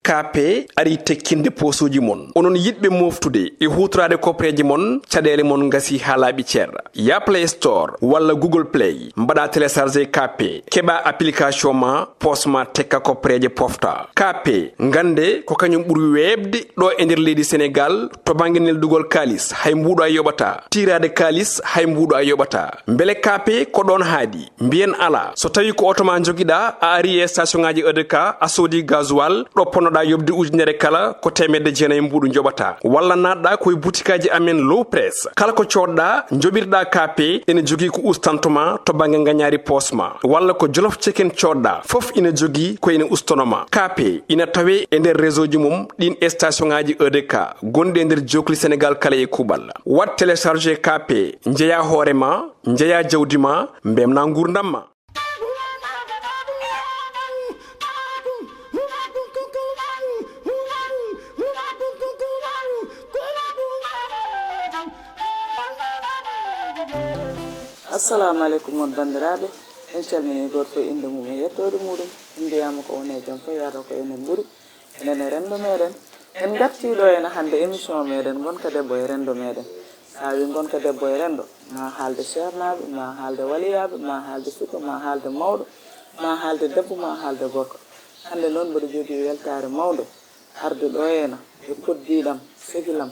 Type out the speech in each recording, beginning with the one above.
KP ari tekkinde posuji mon onon yidbe moftude e hutrade kopreji mon cadele mon ngasi halabi cer ya Play Store wala Google Play mbada télécharger KP keba application ma posma tekka kopreje pofta KP ngande ko kanyum buri webde do e nder leydi Sénégal to banginel dugol kalis hay mbudo ay yobata tirade kalis hay mbudo ay yobata mbele KP ko don haadi mbien ala so tawi ko otoma jogida a ari e station ngaji EDK a sodi gasoil do ponoda yobde ujunere kala ko temedde jeenay mbudu jobata walla nadda koy boutikaji amen low press kala ko codda jobirda KP ene jogi ko ustantoma to bange nganyari posma walla ko jolof chicken codda fof ina jogi ko ina ustonoma KP ina tawe e nder réseau ji mum din station ngaji EDK gonde nder jokli Sénégal kala e kubal wat télécharger KP njeya horema njeya jawdima mbemna ngurdamma. Assalamu alaikum won bandiraɓe en calmini goto fof inde mum e yettode muɗum en mbiyama ko woni jaam fof yata ko enen ɓuuri enen rendo meɗen en gartiɗo ene hande émission meɗen gonka debbo e rendo meɗen sa wi gonka debbo e rendo ma haalde ceernaɓe ma haalde waliyaɓe ma haalde suka ma haalde mawɗo ma haalde debbo ma haalde gorko hande noon mboɗo jogui weltare mawde arde ɗo hena e koddiɗam sehilam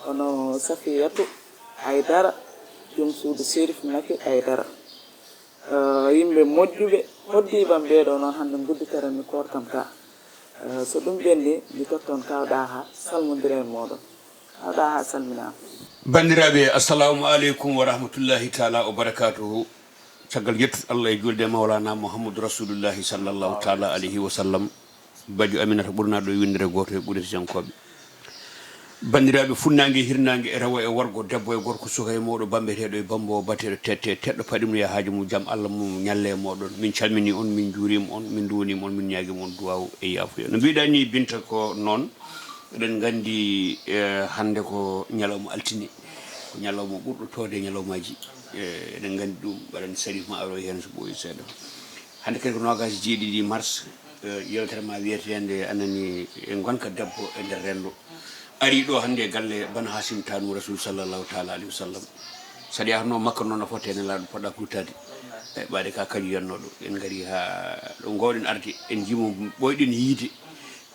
hono Safiyatu Haydara jom suudu Serif Maki Haydara yimɓe moƴƴuɓe hoddiɓam ɓeɗo noon hande gudditere mi kortam ka so ɗum ɓenni mi totton kawɗa ha salmodira e moɗon kawɗa ha salminama. Bandiraɓe assalamu aleykum wa rahmatullahi taala wa barakatuhu caggal yettude Allah e julde mawlana Muhammadu rasulullahi sallallahu taala alayhi wa sallam badio Aminata ɓurnaɗo e windere goto e ɓurete jankoɓe bandiraɓe funnague hirnague e rewo e worgo debbo e gorko suka e moɗo bambeteɗo e bambo bateɗo tette teɗɗo paɗum ya haaji mum jaam Allah mum ñalle e moɗon min calmini on min juurima on min duwanima on min ñaguima on duwaw e yafuya no mbiɗani Binta ko noon eɗen gandi hande ko ñalawma altine ko ñalawma ɓurɗo tode ñalawmaji eɗen gandi ɗum waɗani Sarif ma aro hen so ɓooyi seeɗa hande kadi ko nogas jeeɗiɗi mars yewtere ma wiyetede anani e gonka debbo e nder rendo ari ɗo hande galle Bana Hasim Tanu Rasul sallallahu taala alayhi wa sallam saɗa yahatno makka noon a fotte ene laaɗo poɗɗa kultade e ɓaade ka kadi yannoɗo en gari ha ɗo gowɗen arde en jimo ɓoyɗen yiide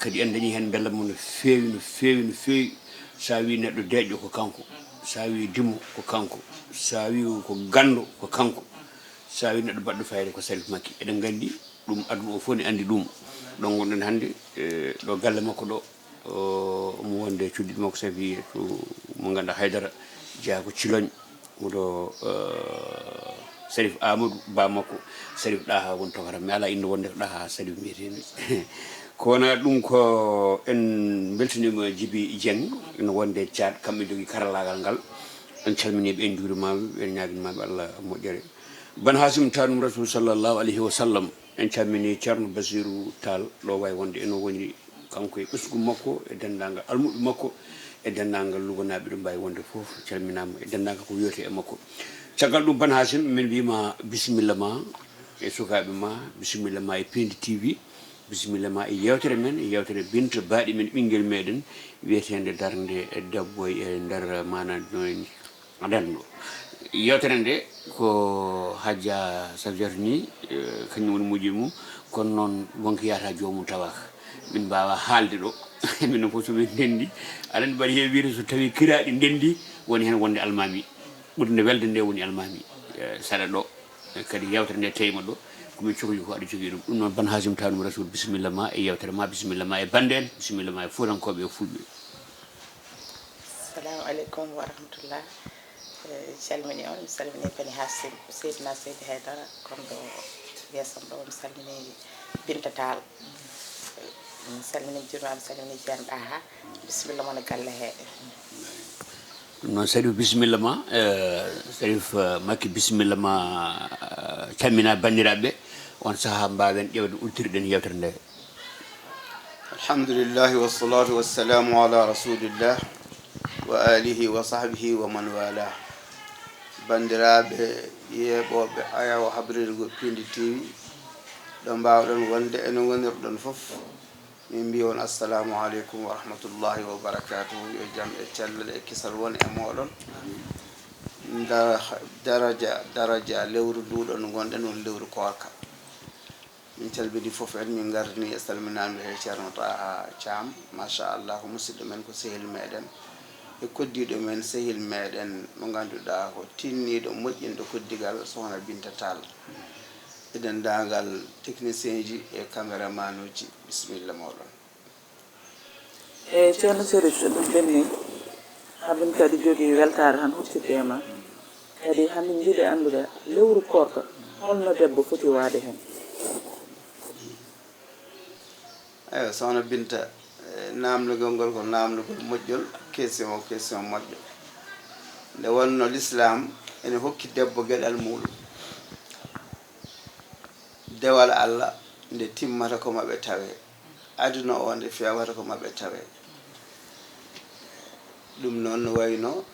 kadi en dañi hen bellam mum no feewi no feewi no feewi sa wi neɗɗo deƴƴo ko kanko sa wi dimmo ko kanko sa wi ko gando ko kanko sa wi neɗɗo baɗɗo fayde ko Sarif Makki eɗen gandi ɗum aduna o fof ne andi ɗum ɗon gonɗen hande ɗo galle makko ɗo mo wonde cuɗiɗi makko safi to mo ganduɗa Haydara jeeya ko Cilogne oɗo Sarif Amadou ba makko Sarif ɗaha won tokata mi ala inde wonde ko ɗaha Sarif mbiyetemi ko wona ɗum ko en beltanima Djiby Dieng ene wonde Thiat kamɓe jogui karallagal ngal en calminiɓe en juurimaɓe en ñaguimaɓe Allah moƴƴere Bana Hasim Tanum Rasul sallallahu alayhi wa sallam en calmini Ceerno Basirou Tall ɗo way wonde eno woni kanko e ɓesgu makko e dendagal almuɓe makko e dendagal luganaɓe ɗo mbawi wonde foof calminama e dendagal ko wiyete e makko caggal ɗum Bana Hasim min mbima bisimilla ma e sukaɓe ma bisimilla ma e Pindi TV bisimilla ma e yewtere men e yewtere Binta baaɗi men ɓinguel meɗen wiyetede darde e debbo e nder mana noy rendo yewtere nde ko Hadja Safiyatu ni kañum woni mujiɓe mum kono noon wonko yata jomum tawaka min mbawa haalde ɗo minen fof somin ndendi aɗa andi mbaɗa heewi wiide so tawi kiraɗi ndendi woni hen wonde almami ɓurde welde nde woni almami saɗa ɗo kadi yewtere nde teyma ɗo komin cohli ko aɗa jogui ɗum ɗum noon Bana Hasim Tanum Rasul bisimilla ma e yewtere ma bisimilla ma e bande en bisimilla ma e fuutankoɓe e fulɓe. Assalamu aleykum wa rahmatullah calmini on mi salmini Bani Hasim Seydina Seydi Haydara kon ɗo yesam ɗo mi salmini Binta Tall mi salmini juurima mi salmini Dieng ɗaha bisimilla moon e galle he ɗum noon Sarif bisimilla ma Sarif Makki bisimilla ma calmina bandiraɓe on saaha mbawen ƴewde ultirɗen yewtere nde. alhamdulillahi wassalatu wassalamu ala rasulillah wa alihi wa sahbihi wa man wala bandiraɓe yeɓoɓe habride go Pindi TV ɗo mbawɗon wonde ene wonirɗon foof min mbi on assalamu aleykum wa rahmatullahi wa barakatuhu yo jam e cellal e kisal won e moɗon daraja lewru nduɗo no gonɗen on lewru korka min calmini fof en min gardini e salminandu he ceerno Taha Thiam machallah ko musidɗo men ko sehil meɗen e koddiɗo men sehil meɗen mo ganduɗa ko tinniɗo moƴƴinɗo koddigal sohna Binta Tall e dendagal technicien ji e caméraman uji bisimilla moɗon e ceerno Chérif ɗum ɓenni hamin kadi jogui weltare tan huccide e ma kadi hamin jiiɗi andude lewru korka holno debbo foti waade hen eyi sohna Binta namdugol ngol ko namdugol moƴƴol question o question moƴƴo nde wonno l'islam ene hokki debbo gueɗal muɗum dewal Allah nde timmata ko maɓe tawe aduna o nde fewata ko maɓe tawe ɗum noon no wayno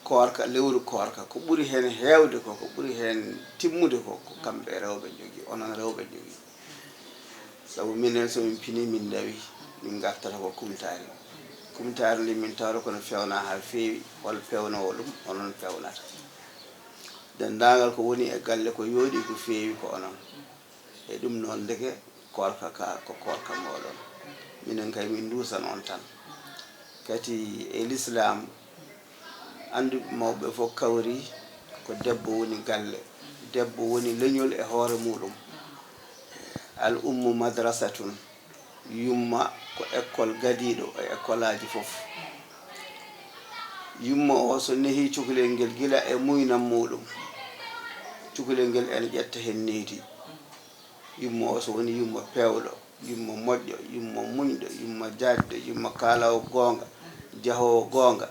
korka lewru korka ko ɓuuri hen hewde ko ɓuuri hen timmude ko kamɓe rewɓe jogui onon rewɓe jogui sabu minen somin pini min dawi min gartata ko kumtari ndi min tawra kono fewna ha feewi hol pewnowo ɗum onon pewnata dendagal ko woni e galle ko yooɗi ko feewi ko onon e ɗum noon deke korka ka ko korka moɗon minen kay min duusan on tan kadi e l'islam andu mawɓe fof kawri ko debbo woni galle debbo woni leñol e hoore muɗum al ummu madrasatun yumma ko école gadiɗo e école aji fof yumma o so nehi cukalel ngel gila e muynam muɗum cukalel ngel ene ƴetta hen needi yumma o so woni yumma pewɗo yumma moƴƴo yumma muñɗo yumma jadɗo yumma kalawo gonga jahowo gonga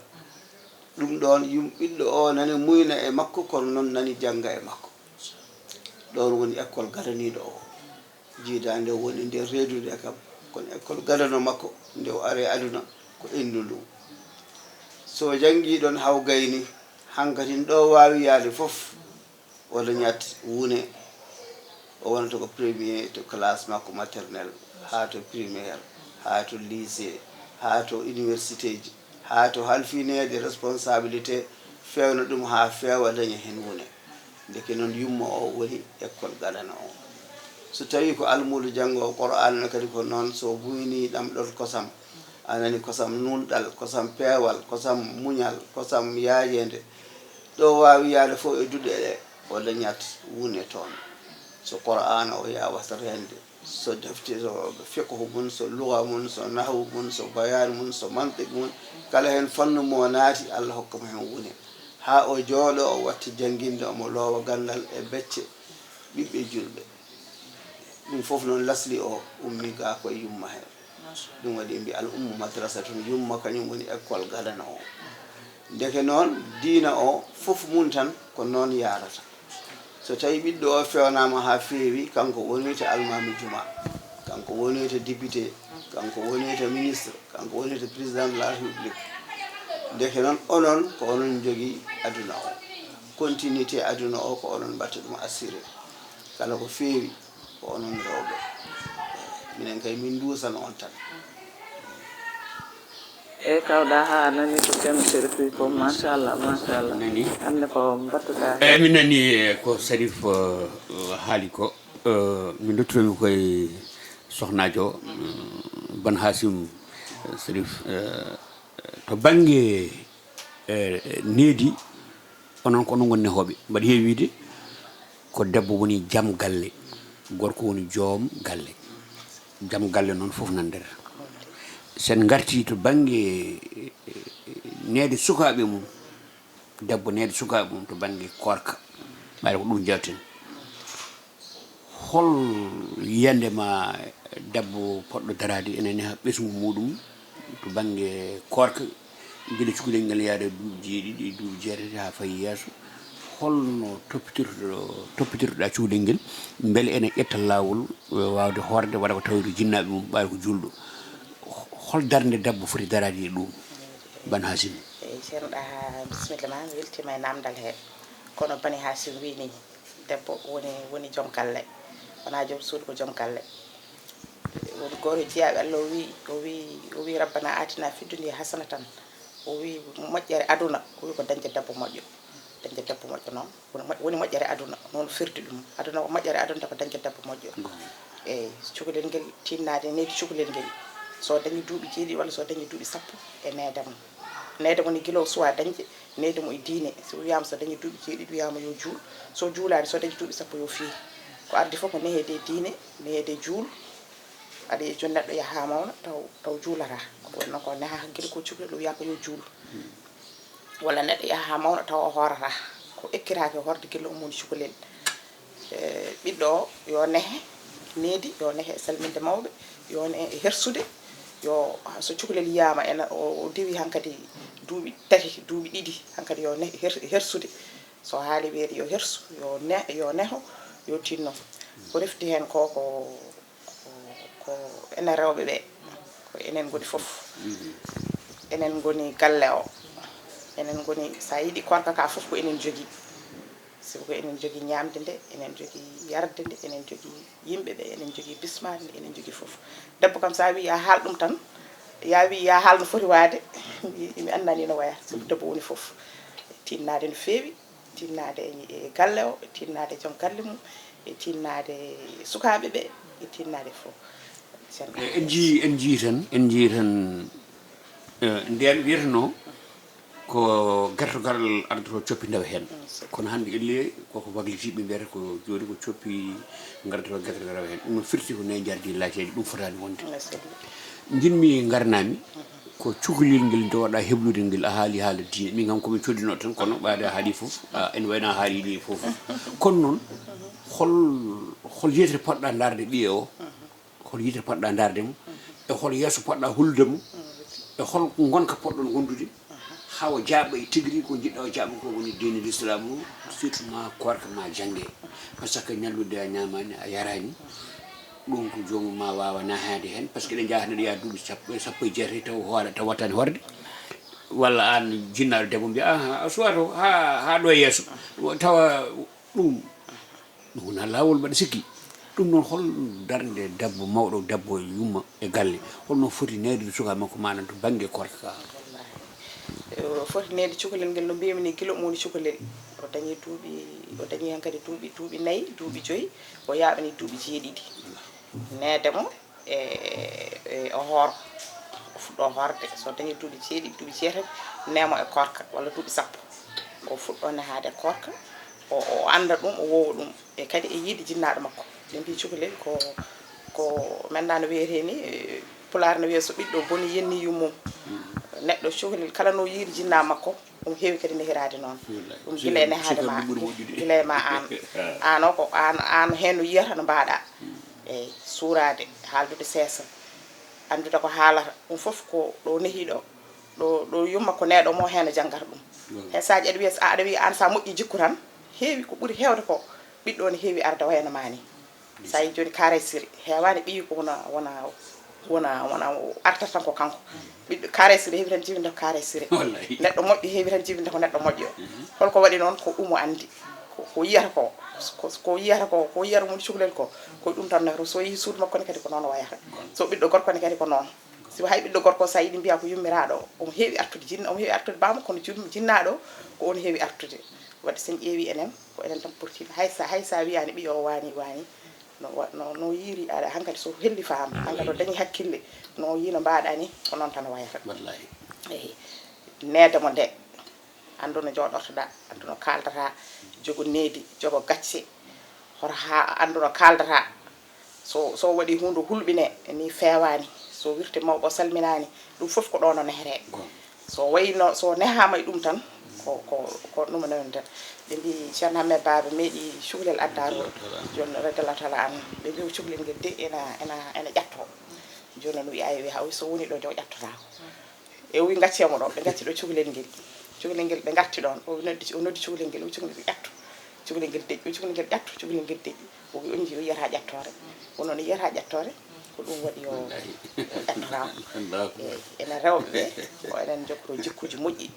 ɗum ɗon ɓiɗɗo o nani muyna e makko kono noon nani jangga e makko ɗon woni école gadaniɗo o jiidande woni nder reedude kam kono école gadano makko nde o ari aduna ko endu ndu so jangi ɗon haw gayni hankatin ɗo wawi yaade fof o dañat wune o wonata ko premier to classe makko maternel ha to primaire ha to lycée ha to université ji ha to halfinede responsabilité fewna ɗum ha fewa daña hen wune ndeke noon yumma o woni école gadana o so tawi ko almudo janggo Qur'an no kadi ko noon so buyni ɗamɗon kosam anani kosam nunɗal kosam peewal kosam muñal kosam yaajede ɗo wawi yaade fof e duɗe ɗe o dañat wune toon so Qur'an o yawata rende so defte so fiqhu mun so luga mun so nahwu mun so bayan mun so mantiq mun kala hen fannu mo naati Allah hokkamo hen wune ha o jooɗo o watti jangguinde omo loowa gandal e becce ɓiɓɓe julɓe ɗum fof noon lasli o ummi ga koye yumma hen ɗum waɗi mbi al ummu madrasatun yumma kañum woni école gadana o ndeke noon diina o fof mum tan ko noon yarata so tawi ɓiɗɗo o fewnama ha feewi kanko wonite almami juma kanko wonite député kanko wonite ministre kanko wonite président de la république ndeke noon onon ko onon jogui aduna o continuité aduna o ko onon mbatta ɗum assuré kala ko feewi ko onon rewɓe minen kay min duusan on tan e kawɗa ha nani ko ceerno Chérif wi ko machallah nani hande ko mbattuɗa eyyi min nani ko Chérif haali ko min duttomi koye sohnajo Ban Hasim Chérif to banggue needi onon ko onon gonni hoɓe mbaɗa heewi wiide ko debbo woni jaam galle gorko woni joom galle jaam galle noon foof nan nder sen garti to banggue neede sukaɓe mum debbo neede sukaɓe mum to banggue korka ɓayde ko ɗum jewten hol yiyandema debbo poɗɗo darade enene ha ɓesgu muɗum to banggue korka guila cukalel ngel yaade duuɓi jeeɗiɗi duuɓi jeetati ha fayi yesso holno toppitirɗa cukalel ngel beele ene ƴetta lawol wawde horde waɗa ko tawde jinnaɓe mum ɓawi ko julɗo hol darde debbo foti darade e ɗum Ban Hasim eyyi ceerno ɗa bisimilla ma mi weltima e namdal he kono Bani Hasim wini debbo woni joom galle wona joom suudu ko joom galle woni goto jeyaɓe Allah o wi rabbana atina fi dunya hasanatan o wi moƴƴere aduna o wi ko dañde debbo moƴƴo dañde debbo moƴƴo noon woni moƴƴere aduna noon firti ɗum aduna ko moƴƴere aduna ko dañde debbo moƴƴo eyyi cukalel ngel tinnade neydi cukalel ngel so dañi duuɓi 7 walla so dañi duuɓi 10 e neede mo ni guilo suwa dañde neede mo e diine so wiyama so dañi duuɓi 7 wiyama yo juul so juulani so dañi duuɓi 10 yo fii ko ardi fof ko nehede diine nehede juul aɗa joni neɗɗo yaha mawna taw juulata woni noon ko neha guila ko cukalel o wiya ko yo juul walla neɗɗo yaha ha mawna taw o hoorata ko ekkiraki horde guila umoni cukalel ɓiɗɗo o yo nehe needi yo nehe e salminde mawɓe yo nehe e hersude yo so cukalel yiyama ena o dewi hankkadi duuɓi 3 duuɓi 2 hankkadi yo nehe hersude so haali weeri yo hersu yo neho yo tinno ko refti hen ko enen rewɓe ɓe ko enen goni fof enen goni galle o enen goni sa yiiɗi korka ka fof ko enen jogui sabu ko enen jogui ñamde nde enen jogui yarde nde enen jogui yimɓe ɓe enen jogui bismade nde enen jogui fof debbo kam sa wi ya haal ɗum tan ya wi ya haal no foti wade mi andani no waya sabu debbo woni fof tinnade no feewi tinnade e galle o tinnade joom galle mum e tinnade sukaɓe ɓe e tinnade fof en jii tan nden wiyatano ko gertogal ardoto coppi ndewa hen kono hande elle koko waglitiɓe mbiyata ko joni ko coppi gardoto gertogal rewa hen ɗum firti ko nayi jardi laateji ɗum fotani wonde jinmi garnami ko cukalel ngel jooɗa heblude ngel a haali haala diine min kam komi coddino tan kono ɓaade a haali foof en wayno haali ɗi foof kono noon hol yetere poɗɗa darde ɓiye o hol yitere poɗɗa darde mo e hol yeeso poɗɗa hulde mo e hol gonka poɗɗon gondude hawa jaaɓa e tigui ko jiɗɗa o jaaɓa ko woni diine l'islam o surtout ma korka ma jangge par ce que ñallude a ñamani a yarani ɗum ko jomum ma wawa nahade hen par ce que eɗen jahanaɗo ya duuɓi sappo e jeetati taw hoole taw wattani horde walla an jinnaɗo debbo mbiya a suwa to ha ɗo yeeso tawa ɗum wona lawol mbaɗa sikki ɗum noon hol darde debbo mawɗo debbo yumma e galle holno foti nedude suka makko manan to banggue korka foti nede cukalel ngel no mbiyami ni guila moni cukalel o dañi hen kadi duuɓi 4 duuɓi 5 o yaɓani duuɓi 7 neede mo e o hoor o fuɗɗo horde so dañi duuɓi 7 duuɓi 7 nemo e korka walla duuɓi 10 o fuɗɗo nehade korka o anda ɗum o wowa ɗum e kadi e yiide jinnaɗo makko ɓe mbi cukalel ko maintenant no wiyete ni pular no wiya so ɓiɗɗo boni yenni yummum neɗɗo cukalel kala no yiiri jinna makko ɗum heewi kadi nehirade noon ɗum guila e nehade ma guila e ma an o ko an hen no yiyata no mbaɗa eyyi suurade haaldude seesa andude ko haalata ɗum foof ko ɗo nehiɗo ɗo yumma ko neɗo mo hen janggata ɗum he saji aɗa wiya an sa moƴƴi jikku tan heewi ko ɓuuri hewde ko ɓiɗɗo ne heewi arde wayno mani sa yi joni karesiri hewani ɓiyi ko wona artata tan ko kanko ɓiɗɗo karesiri heewi tan jibinde ko karesiri neɗɗo moƴƴo heewi tan jibinde ko neɗɗo moƴƴo holko waɗi noon ko ɗum o andi ko yiyata ko yiyata mum cukalel ko ɗum tan nehru so yeehi suudu makko ne kadi ko noon wayata so ɓiɗɗo gorko ne kadi ko noon si hay ɓiɗɗo gorko sa yiiɗi mbiya ko yummiraɗo omo heewi artude jinna omo heewi artude bamma kono jinnaɗo ko on heewi artude wadde sen ƴeewi enen ko enen tan portima hay sa wiyani ɓiyo o wani no yiiri aɗa hankkadi so helli faam hankkadi o dañi hakkille no yino mbaɗa ni ko noon tan wayata eyyi neede mo nde andu no jooɗortoɗa andu no kaldata jogo needi jogo gacce hoto ha andu no kaldata so waɗi hunde hulɓine ni fewani so wirti mawɓe salminani ɗum foof ko ɗo no nehre so wayno so nehama e ɗum tan ko ɗum non tan ɓe mbi ceerno Hammed Baba meeɗi cukalel addaru joni radiallahu taala an ɓe mbi cukalel ngel de ena ƴatto joni no wiya wi ha so woni ɗo jaw ƴattotako e wi gaccemo ɗo ɓe gacci ɗo cukalel ngel ɓe garti ɗon o noddi cukalel ngel o cukalel ngel ƴatto cukalel ngel deƴƴi o cukalel ngel ƴatto cukalel ngel deƴƴi o wi on ji o yiyata ƴattore wono no yiyata ƴattore ko ɗum waɗi yo ƴattotako enen rewɓe ɓe ko enen jokkoto jikkuji moƴƴi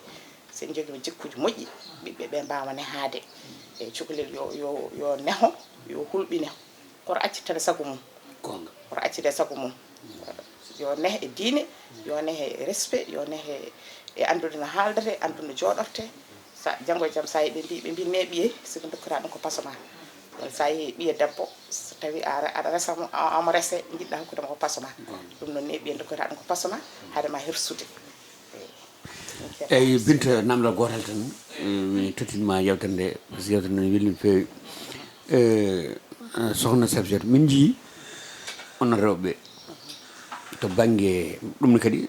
sen jogui jikkuji moƴƴi ɓiɓɓe ɓe mbawa nehade e cukalel yo neho yo hulɓine koto accitade sago mum koto accide sago mum yo nehe e diine yo nehe e respect yo nehe e andude no haaldete andude no jooɗorte sa janngo e jam sa yiɓe mbi neeɓiye siko dokkira ɗum ko pasoma ɗon sa yehi ɓiye debbo so tawi aɗa resamo amo rese jiɗɗa hokkudema ko pasoma ɗum noon neeɓiye dokkira ɗum ko pasoma haadema hirsude eyyi Binta namdal gotal tan mi tottinma yewtere nde par ce que yewtere nde welni no fewi sohna Safietou min jii onon rewɓe to banggue ɗum ne kadi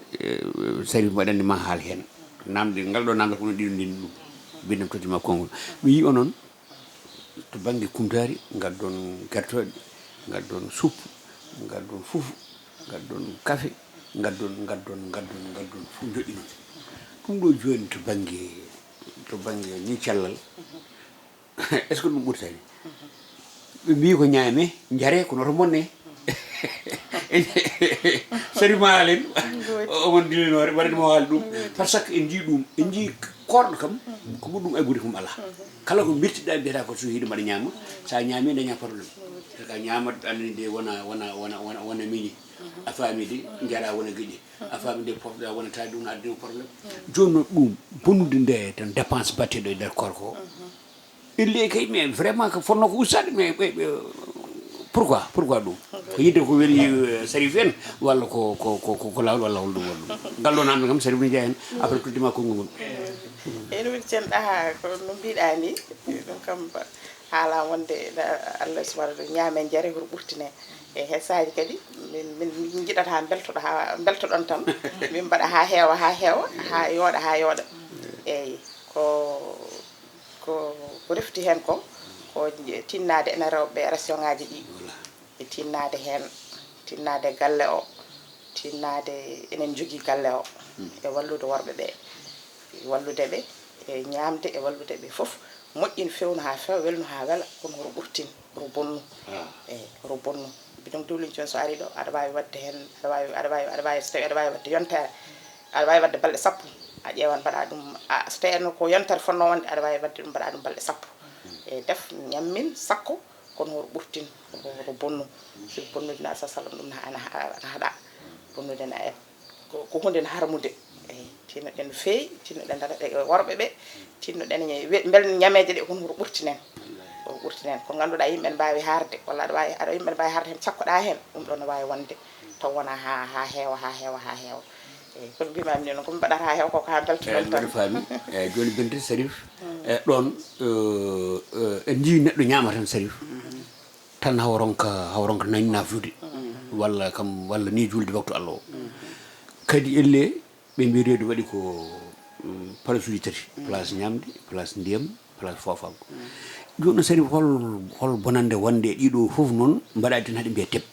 sari waɗande ma haal hen namde ngal ɗo namde ko no ɗiɗo ndini ɗum bindam tottima konngol mi yi onon to banggue kumtari gaddon guertoɗe gaddon suppu gaddon fufu gaddon café gaddon fu joɗɗi noon ɗum ɗo joni to banggue ni cellal est ce que ɗum ɓurtani ɓe mbi ko ñaame jaare ko noto bonne sari ma haalen omon dilinore waɗanimo haali ɗum par ce que en jii ɗum en jii korɗo kam ko ɓurɗum aybude kom ala kala ko birtiɗa mbiyata ko so hiiɗo mbaɗa ñaama sa ñaami daña probléme ka ñamat andani de wona miñi a faami de jaara wona gueƴe a faami de pofɗa wona tawi ɗum addimo probléme joni noon ɗum bonnude nde tan dépense batteɗo e nder korko elle kay mais vraiment ko fonno ko ustade mais pourquoi ɗum ko yidde ko weli Sarif en walla ko lawol walla hol ɗum walla ɗum ngal ɗo namde kam Sarif ne jeeya hen après tuddima konngol ngol eyyi ɗum cenɗa ko no mbiɗa ni ɗum kam haala wonde Allah subahanahu wa taala ñaame jaare ko ɓurtine e hesaji kadi min jiɗata beltoɗon tan min mbaɗa ha heewa ha yooɗa eyyi ko refti hen ko tinnade ene rewɓe ration ngaji ɗi e tinnade hen tinnade galle o tinnade enen jogui galle o e wallude worɓeɓe walludeɓe e ñamde e walludeɓe foof moƴƴin fewno ha fewa welno ha wela kono horo ɓurtin horo bonnu eyyi horo bonnu bidon diwlin joni so ari ɗo aɗa wawi wadde hen aɗa wawi so tawi aɗa wawi wadde yontere aɗa wawi wadde balɗe sappo a ƴeewan mbaɗa ɗum so tawi ko yontere fonno wonde aɗa wawi wadde ɗum mbaɗa ɗum balɗe sappo e def ñammin sakko kono horo ɓurtin horo bonnu siko bonnude na sa sallam ɗum ana haɗa bonnude na ko hunde ne harmude eyyi tinnoɗen no fewi tinnoɗen worɓeɓe tinnoɗen bel ñameje ɗe kono horo ɓurtinen ko ganduɗa yimɓe mbawi harde walla aɗa yimɓe mbawi harde hen cakkoɗa hen ɗum ɗon no wawi wonde taw wona ha heewa eyyi kono mbimami ni noon komi mbaɗata ha heewa koko ha beltoɗon tan faami eyyi joni Binta Sarif ɗon en jii neɗɗo ñaama tan Sarif tan hawronka nañi naflude walla ni julde waktu Allah o kadi elle ɓe mbi reedu waɗi ko place uji tati place ñamde place ndiyam place fofango joni noon Sarif hol bonande wonde e ɗiɗo foof noon mbaɗa tan haɗe mbiya teb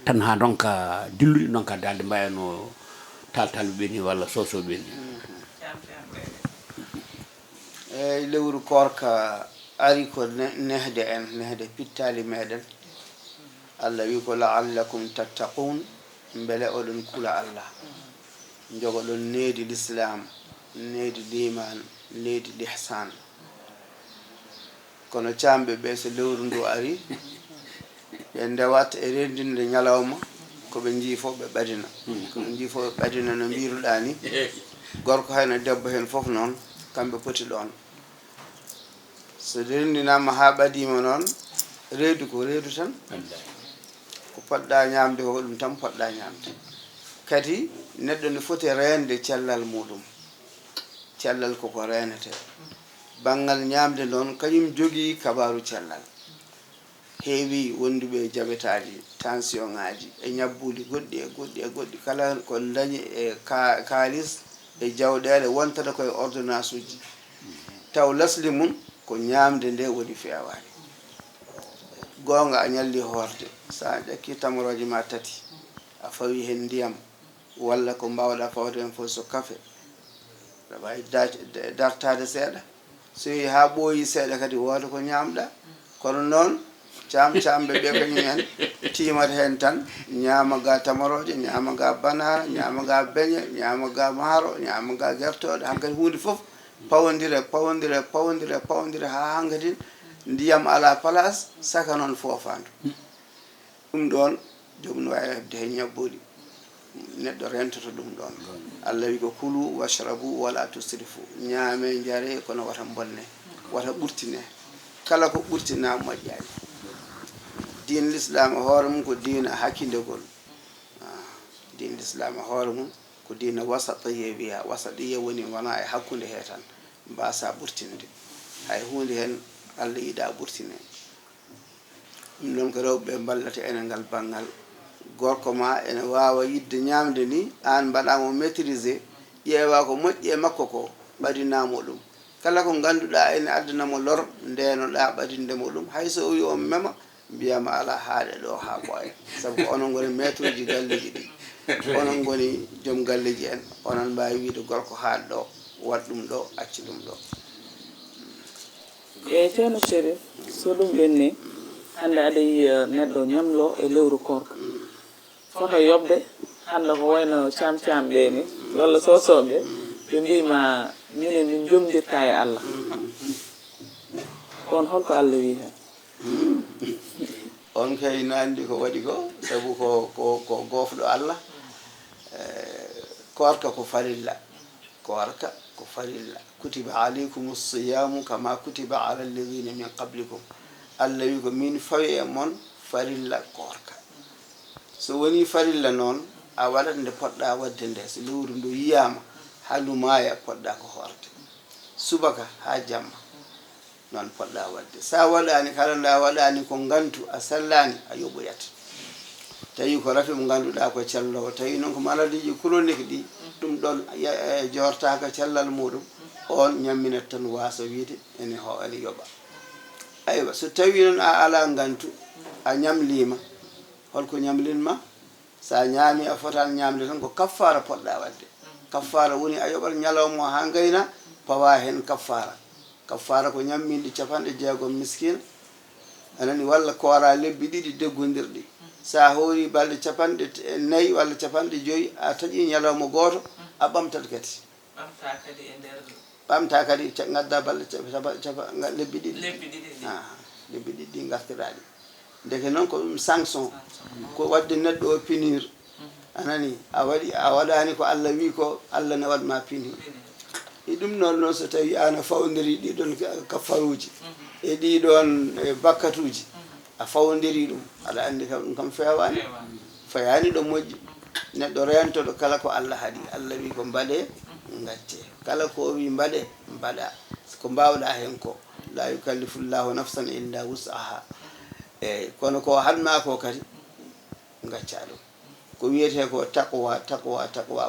tan ha donka dillude donka dalde mbayano taltalɓe ɓe ni walla sosoɓe ni eyyi lewru korka ari ko nehde pittali meɗen Allah wi ko la'allakum tattaqun beele oɗon kula Allah jogoɗon needi l'islam needi liman needi l'ihsan kono camɓe ɓe so lewru ndu ari ɓe ndewat e rendinde ñalawma koɓe jii fof ɓe ɓadina koɓe jii fof ɓe ɓadina no mbiruɗa ni gorko hayno debbo hen fof noon kamɓe poti ɗon so rendinama ha ɓadima noon reedu ko reedu tan ko poɗɗa ñamde ko ɗum tan poɗɗa ñamde kadi neɗɗo ne foti rende cellal muɗum cellal koko renete banggal ñamde noon kañum jogui kabaru cellal heewi wonduɓe jabetaji tension ngaji e ñabbuli goɗɗi kala ko dañi e kalis e jawɗele wontata koye ordonnance uji taw lasli mum ko ñamde nde woni fewani gonga a ñalli horde sa ƴakki tamoroje ma tati a fawi hen ndiyam walla ko mbawɗa fawde hen fof so café aɗa wawi dartade seeɗa so yeehi ha ɓooyi seeɗa kadi wooda ko ñamɗa kono noon camɓe ɓe kañum en timata hen tan ñama ga tamoroje ñama ga banana ñama ga beñe ñama ga maaro ñama ga guertoɗe hankkadi hunde foof pawodire ha hankkadi ndiyam ala place saka noon fofandu ɗum ɗon jomum ne wawi hebde hen ñabbuɗi neɗɗo rentoto ɗum ɗon allah wi ko kulu washrabu wala tusrifu ñaame jare kono wata bonne wata ɓurtine kala ko ɓurtina moƴƴani din l'islam hoore mum ko diina hakkindegol din l'islam hoore mum ko diina wasatiye wiya wasatiye woni wona e hakkude he tan mbasa ɓurtinde hay hunde hen allah yiɗa ɓurtine ɗum ɗon ko rewɓe ballata ene ngal banggal gorko ma ene wawa yidde ñamde ni an mbaɗamo maîtriser ƴeewa ko moƴƴi e makko ko ɓadinamo ɗum kala ko ganduɗa ene addanamo lor ndenoɗa ɓadindemo ɗum hayso o wi on mema mbiyama ala haaɗe ɗo ha ɓooya saabu ko onon goni maître ji galleji ɗi onon goni joom galleji en onon mbawi wiide gorko haal ɗo wat ɗum ɗo acci ɗum ɗo e ceerno Chérif so ɗum ɓenni hande aɗa yiya neɗɗo ñamlo e lewru korka foto yobde hande ko wayno camcamɓe ni walla sosoɓe ɓe mbima minen min jomdirta e allah on holko allah wi hen on kay no andi ko waɗi ko saabu ko gofɗo allah korka ko farilla korka ko farilla kutiba alaykum siyamu kama kutiba ala alladhina min qablikum allah wi ko min fawi e mon farilla korka so woni farilla noon a waɗat nde poɗɗa wadde nde so lewru ndu yiyama halumaya poɗɗa ko hoorde subaka ha jamma noon poɗɗa wadde sa waɗani kala nda waɗani ko gantu a sallani a yoɓoyat tawi ko rafi mo ganduɗa ko cellowo tawi noon ko maladiji chronique ɗi ɗum ɗon jortaka cellal muɗum on ñamminat tan wasa wiide ene yoɓa aywa so tawi noon a ala gantu a ñamlima holko ñamlinma sa ñaami a fotan ñamde tan ko kaffara poɗɗa wadde kaffara woni a yoɓat ñalawma ha gayna pawa hen kaffara ko ñamminde 60 miskina anani walla koora lebbi ɗiɗi deggodirɗi sa hoori balɗe 4 walla 5 a taƴi ñalawma goto a ɓamtat kadi ɓamta kadi gadda balɗe lebbi ɗiɗi lebbi ɗiɗi ɗi gartiraɗi deke noon ko ɗum sanction ko wadde neɗɗo o punir anani a waɗani ko allah wi ko allah ne waɗma punir e ɗum noon so tawi an a fawdiri ɗiɗon kaffaruji e ɗiɗon bakkatuji a fawdiri ɗum aɗa andi kam ɗum kam fewani fayani ɗo moƴƴi neɗɗo rentoɗo kala ko allah haaɗi allah wi ko mbaɗe gacce kala ko wi mbaɗe mbaɗa ko mbawɗa hen ko la yukallifullahu nafsan illa wus'aha eyyi kono ko hanma ko kadi gacca ɗum ko wiyete ko taqwa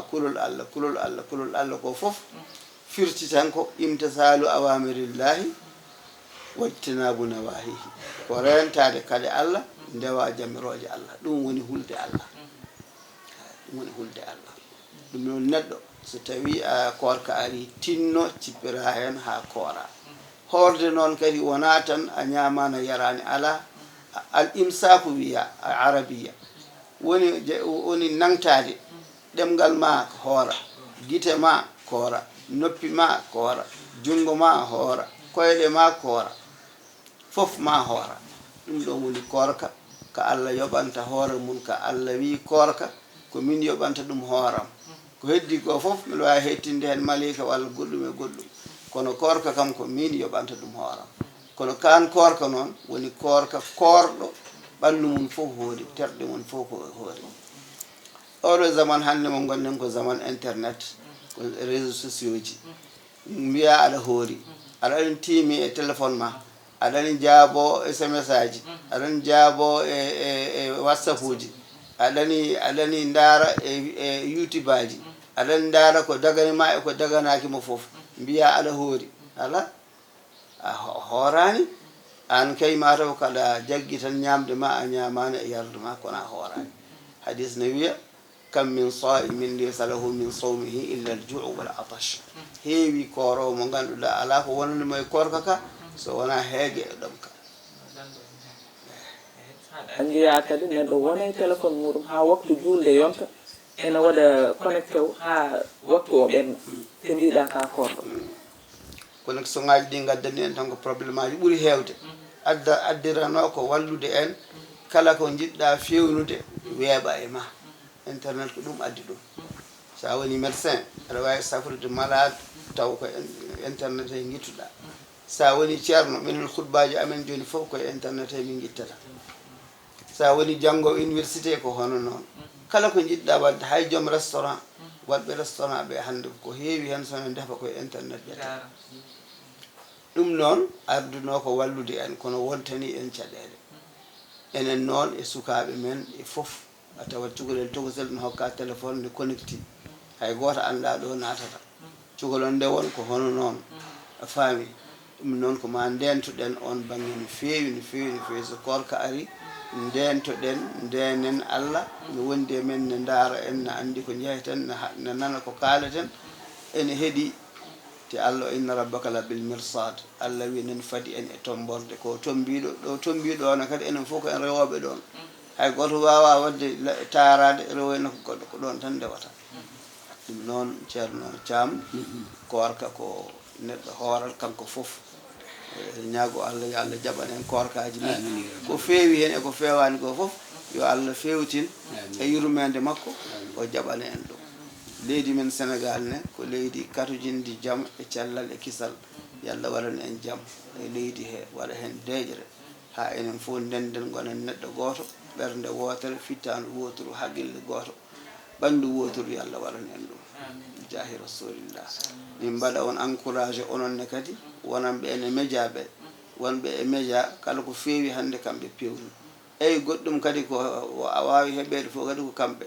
kulol allah ko foof firti tan ko imtisalu awamirillahi wajtinabu nawahihi ko rentade kade allah ndewa jamiroje allah ɗum woni hulde allah ɗum noon neɗɗo so tawi a korka ari tinno cippira hen ha koora horde noon kadi wona tan a ñamano yarani ala al imsaku wiya arabiya woni nangtade ɗemgal ma hoora guite ma koora noppi ma koora jungo ma hoora koyɗe ma koora fof ma hoora ɗum ɗon woni korka ka allah yoɓanta hoore mum ka allah wi korka ko min yoɓanta ɗum hooram ko heddi ko fof mbiɗa wawi hettinde hen malika walla goɗɗum e goɗɗum kono korka kam ko min yoɓanta ɗum hooram kono kan korka noon woni korka korɗo ɓandu mum fof hoori terɗe mum fof ko hoori oɗo zaman hande mo gonɗen ko zaman internet ko réseaux sociaux ji mbiya aɗa hoori aɗani tiimi e téléphone ma aɗani jaabo sms aji aɗani jaabo e whatsapp uji aɗani ndaara e youtube aji aɗani ndaara ko daganima e ko daganakimo fof mbiya aɗa hoori ala a hoorani an kay mataw kaɗa jaggi tan ñamde ma a ñamani e yarde ma kono a hoorani hadis ne wiya kam min sa'imin laysa lahu min sawmihi illa al-ju' wal 'atash heewi koorowo mo ganduɗa ala ko wonanimo e korka ka so wona heege e ɗom ka jiya kadi neɗɗo wona e téléphone muɗum ha waktu julde yonta ene waɗa connecté ha waktu o ɓenna te mbiɗa ka korɗo connexion ngaji ɗi gaddani en tan ko probléme aji ɓuuri hewde addirano ko wallude en kala ko jiɗɗa fewnude weeɓa e ma internet ko ɗum addi ɗum sa woni médecin aɗa wawi safrude malade taw ko internet e guittuɗa sa woni ceerno minen khutbaji amen joni fof koye internet e min guittata sa woni janggo université ko hono noon kala ko jiɗɗa wadde hay joom restaurant waɗɓe restaurant ɓe hande ko heewi hen sono defa koye internet ƴetta ɗum noon arduno ko wallude en kono wontani en caɗele enen noon e sukaɓe men e foof a tawat cukalel tokosel no hokka téléphone nde connecté hay goto anda ɗo natata cukalon nde won ko hono noon a faami ɗum noon ko ma ndentoɗen on banggue no feewi no feewi no feewi so korka ari ndentoɗen ndenen Allah no wondi e men ne daara en ne andi ko jeyeten ne nana ko kaleten ene heeɗi te Allah inna rabbaka la bil mirsad Allah wi nen fadi en e tomborde ko tombiɗo ɗo tombiɗo ono kadi enen fof ko en rewoɓe ɗon hay goto wawa wadde tarade rewayno ko goɗɗo ko ɗon tan ndewata ɗum noon ceerno Thiam korka ko neɗɗo hooral kanko fof ñaago Allah yo Allah jaɓan en korkaji men ko feewi hen e ko fewani ko fof yo Allah fewtin e yurmede makko o jaɓana en ɗum leydi men Sénégal ne ko leydi katujindi jaam e cellal e kisal yalla waɗan en jaam e leydi he waɗa hen deejre ha enen fof ndenden gonen neɗɗo goto ɓernde wotere fittandu woturu haqqille goto ɓandu woturu yalla waɗan en ɗum jahi rasulillah min mbaɗa on encouragé ononne kadi wonanɓe ene média ɓe wonɓe e média kala ko feewi hande kamɓe pewni eyi goɗɗum kadi ko a wawi heɓede fof kadi ko kamɓe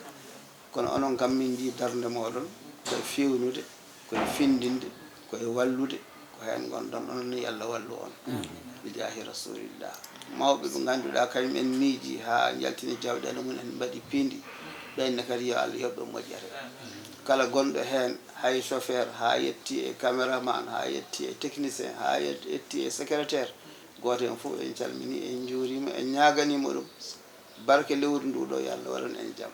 kono onon kam min ji darde moɗon koye fewnude koye findinde koye wallude ko hen gonɗon onon yallah wallu on bi jahi rasulillah mawɓe ɓe ganduɗa kañum en miiji ha jaltini jawɗele mumen mbaɗi piindi ɓenne kadi yo Allah yoɓɓe moƴƴere kala gonɗo hen hay chauffeur ha yetti e caméraman ha yetti e technicien ha yetti e secrétaire goto hen fof en calmini en juurima en ñaganima ɗum barke lewru ndu ɗo yo Allah waɗan en jaam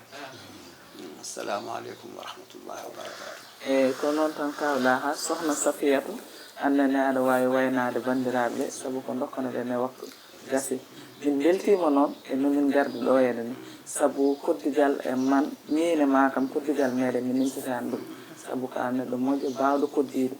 assalamu aleykum wa rahmatullahi wa barakatuh e ko noon tan kawɗa ha sohna Safiyatu annene aɗa wawi waynade bandiraɓe saabu ko dokkonoɗen e waktu gasi min beltima noon e nomin gardi ɗo henne ni saabu koddigal e man min e ma kam koddigal meɗen mi nimtitani ɗum saabu ka neɗɗo moƴƴo bawɗo koddiɗo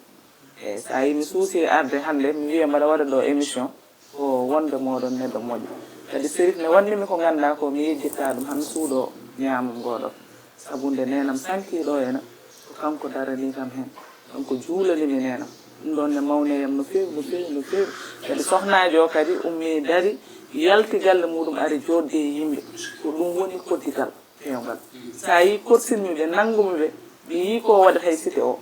e sa yi mi suusi arde hande mi wiya mbaɗa waɗa ɗo émission ko wonde moɗon neɗɗo moƴƴo kadi Sérif ne wannimi ko ganduɗa ko mi yejjitta ɗum han suuɗo ñamam ngoɗon saabu nde nenam sankiɗo hena ko kanko darani kam hen kanko juulanimi nenam ɗum ɗon ne mawneyam no fewi no fewi no fewi kadi sohnaji o kadi ummi dari yalti galle muɗum ari jodde e yimɓe ko ɗum woni koddigal pewgal sa yi korsinmiɓe nanggumiɓe mi yi ko waɗa hay cité o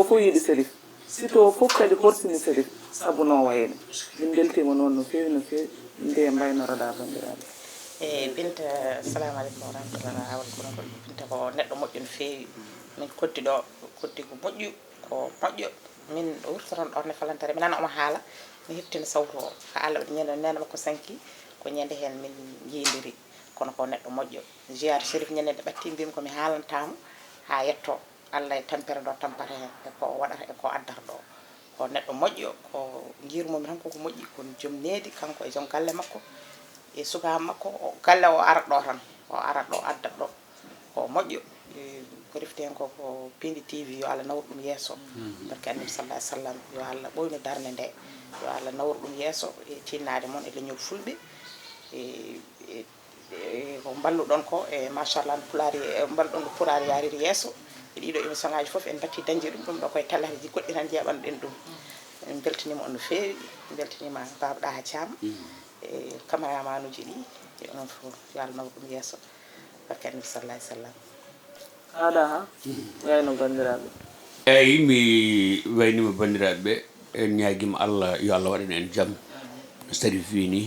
fof yiiɗi Sérif cité o fof kadi horsini Sérif saabu no wayni min beltima noon no fewi no fewi nde mbaynoroɗa bandiraɓe e Binta assalamu aleykum wa rahmatullah awal kono ko Binta ko neɗɗo moƴƴo no fewi min koddiɗo koddi ko moƴƴu ko moƴƴo min wurtoton ɗon e falantare mi nana omo haala mi hettino sawto o haala ñande nena makko sanki ko ñande hen min jiidiri kono ko neɗɗo moƴƴo jiyar Sérif ñande nde ɓatti mbimi komi haalantamo ha yetto Allah e tampere ɗo tampata hen e ko waɗata e ko addata ɗo ko neɗɗo moƴƴo ko jirmomi tan koko moƴƴi ko joom needi kanko e joom galle makko e suka makko galle o arat ɗo tan o arat ɗo addat ɗo ko moƴƴo ko rifti hen ko Pindi TV yo Allah nawru ɗum yesso barke annabi sallallahu alaihi wasallam yo Allah ɓoyno darde nde yo Allah nawru ɗum yesso e tinnade moon e leñol fulɓe ko balluɗon ko e machallah pulaari balluɗon ko pulaari yariri yesso e ɗiɗo émission ngaji foof en batti dañde ɗum ɗo koye talaji goɗɗi tan jeeɓanɗen ɗum en beltanima on no fewi beltanima babɗa Thiam e caméramanoji ɗi e onon fof yo Allah nawru ɗum yesso barke annabi sallallahu alaihi wasallam haɗa ha wayno bandiraɓe eyyi mi waynima bandiraɓe en ñaguima Allah yo Allah waɗan en jaam Sérif wi ni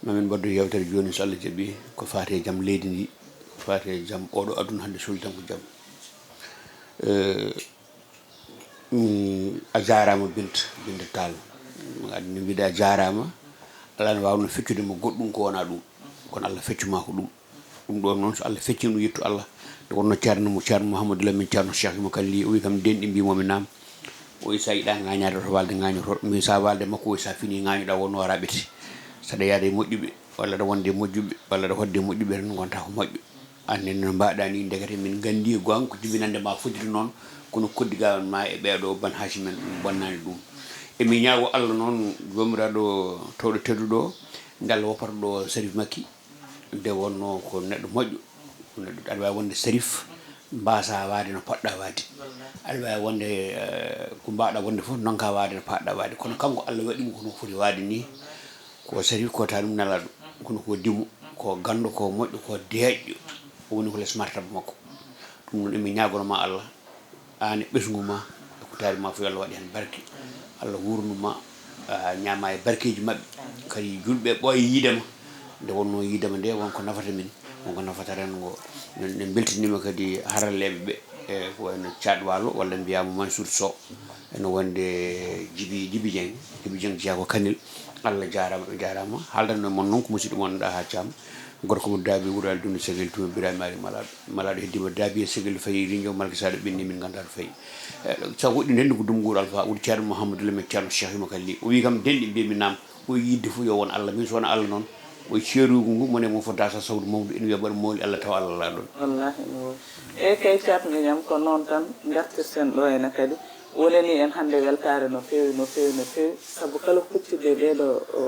mamin mbaddu yewtere joni so Allah jaaɓi ko fate jaam leydi ndi ko fate jaam oɗo aduna hande sultan ko jaam a jarama Binta Tall adni mbiɗa jarama Allah ne wawno feccude mo goɗɗum ko wona ɗum kono Allah feccuma ko ɗum ɗum ɗon noon so Allah feccima ɗum yettu Allah nde wonno ceerno Mouhamadou Lamine ceerno Cheikh Imo Kalli o wi kam denɗi mbimomi nam o wi sa yiɗa gañade to walde gañoto mi sa walde makko o wi sa fini gañoɗa wonno raɓete saɗa yaade moƴƴuɓe walla aɗa wonde moƴƴuɓe walla aɗa hodde moƴƴuɓe tan gonta ko moƴƴo annen no mbaɗa ni ndegete min gandi gonga ko jibinande ma fodiri noon kono koddigal ma e ɓeeɗo ban haji men ɗum bonnani ɗum emi ñaago Allah noon jomiraɗo towɗo tedduɗo ngal woppata ɗo sarif makki nde wonno ko neɗɗo moƴƴo neɗɗo aɗa wawi wonde sarif mbasa waade no poɗɗa waade aɗa wawi wonde ko mbaɗa wonde fof nonka waade no paɗɗa waade kono kanko Allah waɗimo kono foti waade ni ko sarif ko ta ɗum nelaɗo kono ko dimu ko gandu ko moƴƴo ko deeƴƴo o woni ko less martaba makko ɗum noon emi ñagonoma Allah an e ɓesgu ma e ko taari ma fof yo Allah waɗi hen barke Allah wurnuma ñama e barkeji mabɓe kadi julɓe ɓooya yiidema nde wonno yiidema nde wonko nafata min wonko nafata rengo ne beltinima kadi haralleɓe ɓe e ko wayno Thiat Walo walla mbiyama Mansour Sow ene wonde Djiby Dieng jeeya ko Kanel Allah jarama ɓe jarama haaldanno mon noon ko musidɗo mon ɗa ha Thiam gorko mo daabi wural dunde segel tuma Birame Mari malaɗo heddima daabi e segel fayi rinjo malka saɗo ɓenni min ganda to fayi sago woɗɗi ndendi ko dumguur alpha wuɗi ceerno Mouhamadou Lamine ceerno Cheikh Yuma Kalli o wi kam denɗi mbiyami nam o yidde fof yo won Allah min sowona Allah noon o ceerugu ngu mone mo fodda sa sawdu mawdu ene wiya mbaɗa mooli Allah taw Allah la ɗon wallahi no woodi e kay catmiñam ko noon tan gartirten ɗo ene kadi wonani en hannde weltare no feewi sabu kala pucciɗe ɓeɗo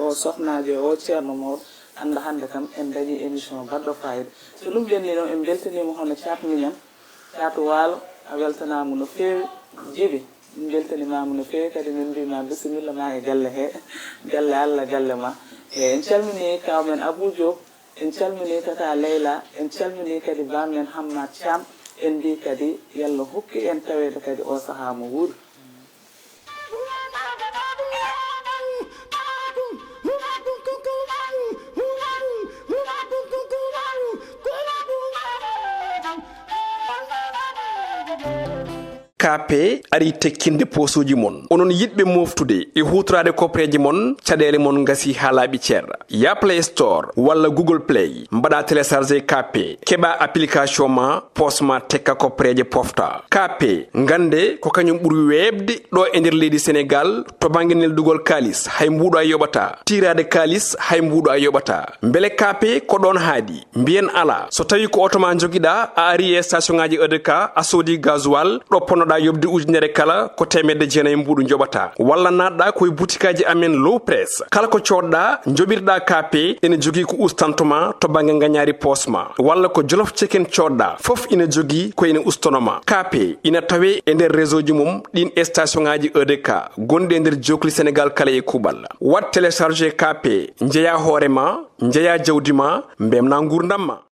o sohnaji o ceerno mawɗo anda hannde kam en dañi émission baɗɗo fayida so ɗum ɓenni noon en beltanima hono catmiñam Thiat Walo a weltanama no feewi Djiby min beltanimama no feewi kadi min mbima bisimilla ma e galle he galle Allah galle ma e en calmini kawmen Abou Diop en calmini tata Leyla en calmini kadi bammen Hammad Thiam en mbi kadi yallah hokki en tawede kadi o saaha mo wuuri KP ari tekkinde posuji mon onon yidɓe moftude e hutorade kopreji mon caɗele mon gasi ha laaɓi ceerra ya Play Store walla Google Play mbaɗa téléchargé KP keɓa application ma posma tekka kopreje pofta KP gande ko kañum ɓuuri webde ɗo e nder leydi Sénégal to banggue neldugol kalis hay mbuɗo a yoɓata tirade kalis hay mbuɗo a yoɓata beele KP ko ɗon haadi mbiyen ala so tawi ko auto ma joguiɗa a ari e station ngaji EDK a soodi gasoil ɗo ponnoɗa yobde ujunere kala ko temedde jeenayyi mbuɗu joɓata walla natɗa koye boutikaji amen low press kala ko coɗɗa joɓirɗa KP ene jogui ko ustantoma to banggue gagnari posma walla ko jolof chicken coɗɗa foof ina jogui ko ene ustonoma KP ina tawe e nder réseau ji mum ɗin station ngaji EDK gonɗi e nder jokli Sénégal kala e kuuɓal wat téléchargé KP jeeya hoorema jeeya jawdi ma mbemna gurdam ma